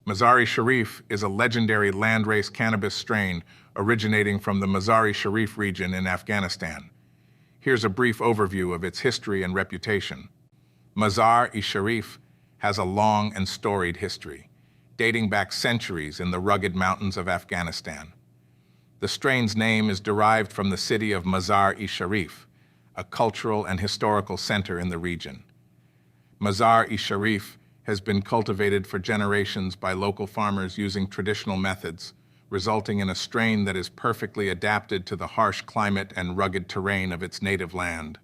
Mazar-i-Sharif is a legendary landrace cannabis strain originating from the Mazar-i-Sharif region in Afghanistan. Here's a brief overview of its history and reputation. Mazar-i-Sharif has a long and storied history, dating back centuries in the rugged mountains of Afghanistan. The strain's name is derived from the city of Mazar-i-Sharif, a cultural and historical center in the region. Mazar-i-Sharif has been cultivated for generations by local farmers using traditional methods, resulting in a strain that is perfectly adapted to the harsh climate and rugged terrain of its native land.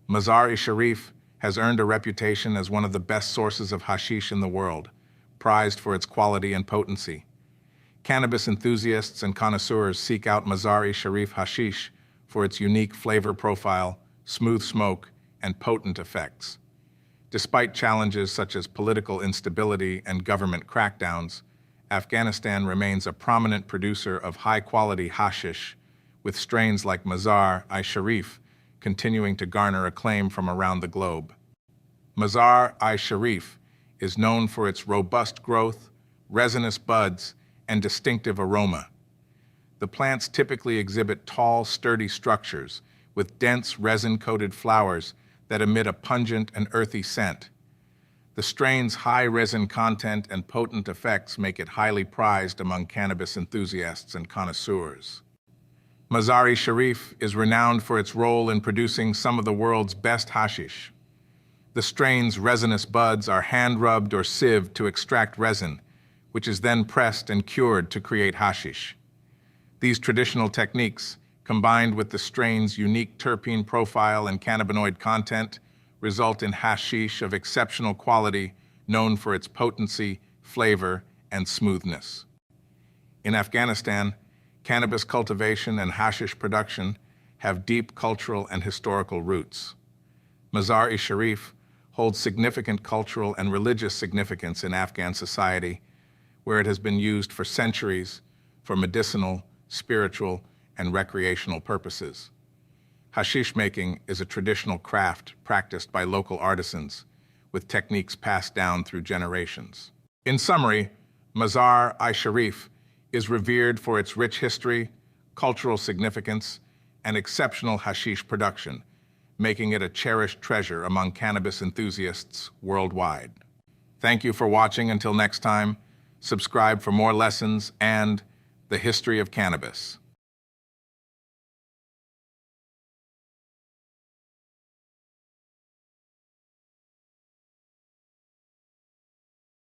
Mazar-i-Sharif has earned a reputation as one of the best sources of hashish in the world, prized for its quality and potency. Cannabis enthusiasts and connoisseurs seek out Mazar-i-Sharif hashish for its unique flavor profile, smooth smoke, and potent effects. Despite challenges such as political instability and government crackdowns, Afghanistan remains a prominent producer of high-quality hashish, with strains like Mazar-i-Sharif continuing to garner acclaim from around the globe. Mazar-i-Sharif is known for its robust growth, resinous buds, and distinctive aroma. The plants typically exhibit tall, sturdy structures with dense resin-coated flowers that emit a pungent and earthy scent. The strain's high resin content and potent effects make it highly prized among cannabis enthusiasts and connoisseurs. Mazar-i-Sharif is renowned for its role in producing some of the world's best hashish. The strain's resinous buds are hand-rubbed or sieved to extract resin, which is then pressed and cured to create hashish. These traditional techniques, combined with the strain's unique terpene profile and cannabinoid content, result in hashish of exceptional quality, known for its potency, flavor, and smoothness. In Afghanistan, cannabis cultivation and hashish production have deep cultural and historical roots. Mazar-i-Sharif holds significant cultural and religious significance in Afghan society, where it has been used for centuries for medicinal, spiritual, and recreational purposes. Hashish making is a traditional craft practiced by local artisans, with techniques passed down through generations. In summary, Mazar-i-Sharif is revered for its rich history, cultural significance, and exceptional hashish production, making it a cherished treasure among cannabis enthusiasts worldwide. Thank you for watching. Until next time, subscribe for more lessons and the history of cannabis.